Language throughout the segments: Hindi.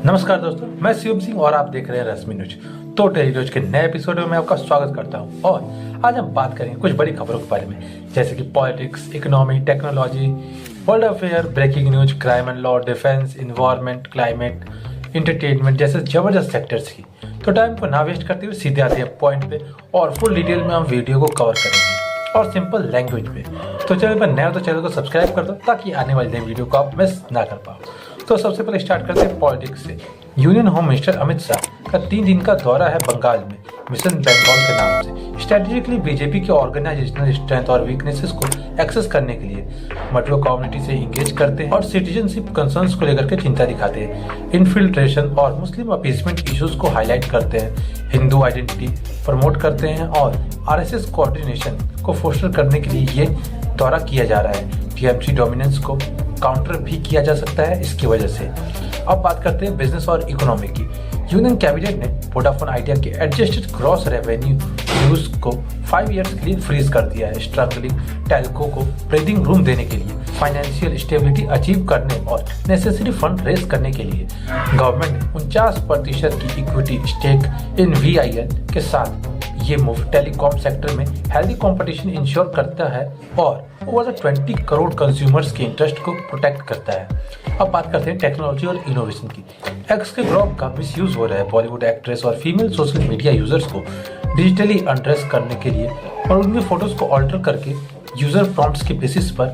नमस्कार दोस्तों, मैं शिव सिंह और आप देख रहे हैं रश्मि न्यूज। तो डेली न्यूज के नए एपिसोड में मैं आपका स्वागत करता हूं और आज हम बात करेंगे कुछ बड़ी खबरों के बारे में, जैसे कि politics, economy, technology, world affair, breaking news, crime and law, defence, environment, climate, entertainment जैसे जबरदस्त सेक्टर्स की। तो टाइम को ना वेस्ट करते हुए सीधे आते हैं पॉइंट पे और फुल डिटेल में हम वीडियो को कवर करेंगे और सिंपल लैंग्वेज में। तो चैनल पर नए हो तो चैनल को सब्सक्राइब कर दो ताकि आने वाले नए वीडियो को आप मिस ना कर पाओ। तो सबसे पहले स्टार्ट करते हैं पॉलिटिक्स से। Union home minister Amit Shah का 3 दिन का दौरा है बंगाल में मिशन बंगाल के नाम से। स्ट्रेटेजिकली बीजेपी के ऑर्गेनाइजेशनल स्ट्रेंथ और वीकनेसेस को एक्सेस करने के लिए मटुआ कम्युनिटी से इंगेज करते हैं और सिटीजनशिप कंसर्न्स को लेकर के चिंता दिखाते हैं। इन्फिल्ट्रेशन और मुस्लिम अपीसमेंट इश्यूज को हाईलाइट करते हैं, हिंदू आइडेंटिटी प्रमोट करते हैं और आरएसएस कोऑर्डिनेशन को फोस्टर करने के लिए ये दौरा किया जा रहा है। टीएमसी डोमिनेंस को काउंटर भी किया जा सकता है इसकी वजह से। अब बात करते हैं बिजनेस और इकोनॉमी की। यूनियन कैबिनेट ने वोडाफोन आइडिया के एडजस्टेड ग्रॉस रेवेन्यू न्यूज को 5 इयर्स के लिए फ्रीज कर दिया है, स्ट्रगलिंग टेल्को को ब्रीदिंग रूम देने के लिए, फाइनेंशियल स्टेबिलिटी अचीव करने और नेसेसरी फंड रेज करने के लिए। गवर्नमेंट ने 49% की इक्विटी स्टेक इन VIL के साथ ये मूव टेलीकॉम सेक्टर में हेल्दी कंपटीशन इंश्योर करता है और ओवर 20 करोड़ कंज्यूमर्स के इंटरेस्ट को प्रोटेक्ट करता है। अब बात करते हैं टेक्नोलॉजी और इनोवेशन की। एक्स के ग्रुप का मिसयूज हो रहा है बॉलीवुड एक्ट्रेस और फीमेल सोशल मीडिया यूजर्स को डिजिटली अनड्रेस करने के लिए और उनकी फोटोज को ऑल्टर करके यूजर प्रॉम्प्ट्स के बेसिस पर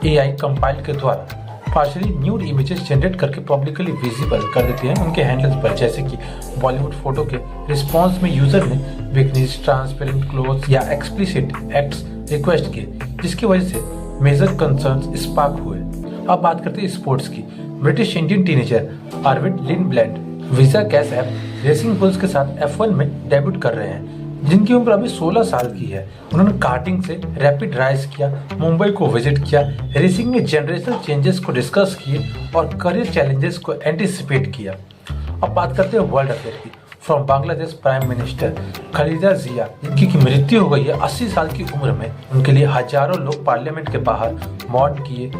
AI कंपाइल के द्वारा पार्शियली न्यूड इमेजेस जनरेट करके पब्लिकली विजिबल कर देते हैं उनके हैंडल्स पर। जैसे कि बॉलीवुड फोटो के रिस्पांस में यूजर ने वीकनेस, ट्रांसपेरेंट क्लोथ्स या एक्सप्लिसिट एक्ट्स रिक्वेस्ट किए, जिसकी वजह से मेजर कंसर्न्स स्पार्क हुए। अब बात करते हैं स्पोर्ट्स की। British Indian teenager Arvid Lindblad Visa Cash App Racing Bulls के साथ F1 में डेब्यूट कर रहे हैं, जिनकी उम्र अभी 16 साल की है। उन्होंने कार्टिंग से रैपिड राइज किया, मुंबई को विजिट किया, रेसिंग में जनरेशनल चेंजेस को डिस्कस किए और करियर चैलेंजेस को एंटिसिपेट किया। अब बात करते हैं वर्ल्ड अफेयर की। From Bangladesh prime minister Khaleda Zia, जिनकी मृत्यु हो गई है 80 साल की उम्र में। उनके लिए हजारों लोग पार्लियामेंट के बाहर मौन किए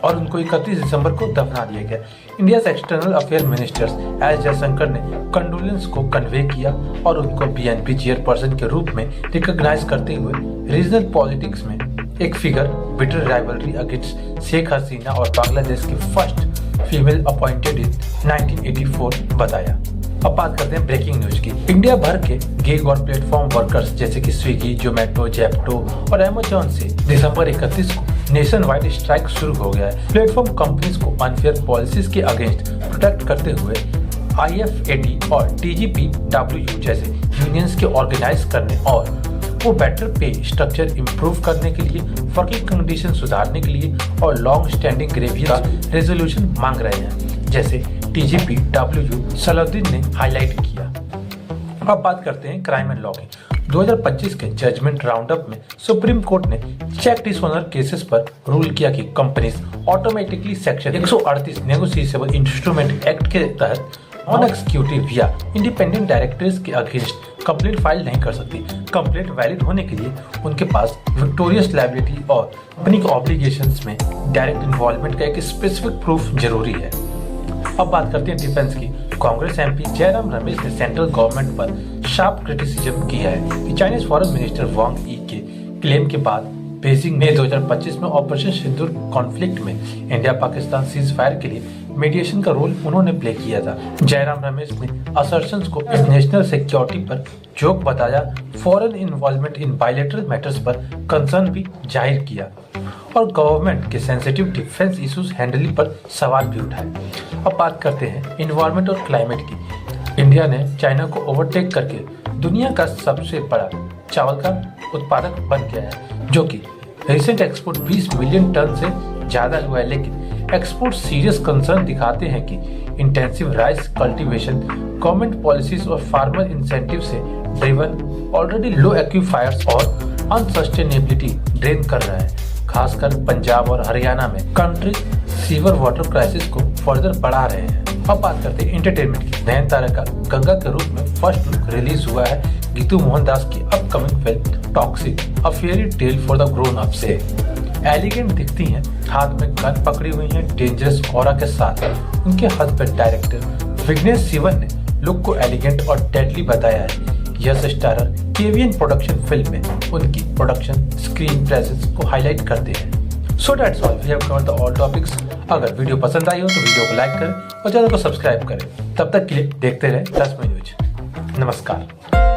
और उनको 31 दिसंबर को दफना दिया गया। India external affair minister S Jaishankar ने कंडोलेंस को कन्वे किया और उनको BNP चेयरपर्सन के रूप में रिकॉग्नाइज करते हुए रीजनल पॉलिटिक्स में एक figure bitter rivalry against Sheikh Hasina और बांग्लादेश की फर्स्ट फीमेल अपॉइंटेड इन 1984 बताया। अब बात करते हैं ब्रेकिंग न्यूज की। इंडिया भर के गिग और प्लेटफॉर्म वर्कर्स जैसे कि स्विगी, जोमेटो, जेप्टो और अमेजॉन से दिसंबर 31 को नेशन वाइड स्ट्राइक शुरू हो गया है। प्लेटफॉर्म कंपनीज को अनफेयर पॉलिसीज के अगेंस्ट प्रोटेक्ट करते हुए IFAT और TGPWU जैसे यूनियंस के ऑर्गेनाइज करने और वो बेटर पे स्ट्रक्चर इंप्रूव करने के लिए, वर्किंग कंडीशन सुधारने के लिए और लॉन्ग स्टैंडिंग ग्रेवियस का रेजोल्यूशन मांग रहे हैं, जैसे TGPWU सलाउद्दीन ने हाईलाइट किया। अब बात करते हैं क्राइम एंड लॉ की। 2025 के जजमेंट राउंडअप में सुप्रीम कोर्ट ने चेक डिसऑनर केसेस पर रूल किया कि companies automatically section 138 negotiable instrument act के तहत नॉन एग्जीक्यूटिव या इंडिपेंडेंट डायरेक्टर्स के अगेंस्ट कंप्लेंट फाइल नहीं कर सकती। कंप्लेंट वैलिड होने के लिए उनके पास विक्टोरियस लायबिलिटी और कंपनी के ऑब्लिगेशंस में डायरेक्ट इन्वॉल्वमेंट का एक स्पेसिफिक प्रूफ जरूरी है। अब बात करते हैं डिफेंस की। कांग्रेस MP जयराम रमेश ने सेंट्रल गवर्नमेंट पर शार्प क्रिटिसिज्म किया है कि चाइनीज फॉरेन मिनिस्टर वांग यी के क्लेम के बाद बेजिंग में 2025 में ऑपरेशन सिंदूर कॉन्फ्लिक्ट में इंडिया पाकिस्तान सीज फायर के लिए मीडिएशन का रोल उन्होंने प्ले किया था। जयराम रमेश ने असर्शंस को नेशनल सिक्योरिटी पर जोक बताया, foreign involvement in bilateral matters पर कंसर्न भी जाहिर किया और गवर्नमेंट के सेंसिटिव डिफेंस इश्यूज हैंडलिंग पर सवाल भी उठाए। अब बात करते हैं इन्वायरमेंट और क्लाइमेट की। इंडिया ने चाइना को ओवरटेक करके दुनिया का सबसे बड़ा चावल का उत्पादक बन गया है, जो कि रिसेंट एक्सपोर्ट 20 मिलियन टन से ज्यादा हुआ है। लेकिन एक्सपोर्ट सीरियस कंसर्न दिखाते हैं कि intensive rice cultivation, government policies और फार्मर इंसेंटिव से ड्रिवन ऑलरेडी लो एक्यूफायर्स और अनसस्टेनेबिलिटी ड्रेन कर रहा है। खासकर पंजाब और हरियाणा में कंट्री सीवर वाटर क्राइसिस को फर्दर बढ़ा रहे हैं। अब बात करते हैं एंटरटेनमेंट की। नयनतारा का गंगा के रूप में फर्स्ट लुक रिलीज हुआ है। गीतू मोहनदास की upcoming film toxic a fairy tale for the grown up से एलिगेंट दिखती हैं, हाथ में गन पकड़ी हुई हैं, डेंजरस ऑरा के साथ। उनके हस्बैंड डायरेक्टर विघ्नेश शिवन ने लुक को एलिगेंट और डेडली बताया है। Yash starrer KVN production film में उनकी प्रोडक्शन स्क्रीन प्रेजेंस को हाईलाइट करते हैं। So that's all, we have covered the all topics. अगर वीडियो पसंद आई हो तो वीडियो को लाइक करें और चैनल को सब्सक्राइब करें। तब तक के लिए देखते रहे रश्मि न्यूज। नमस्कार।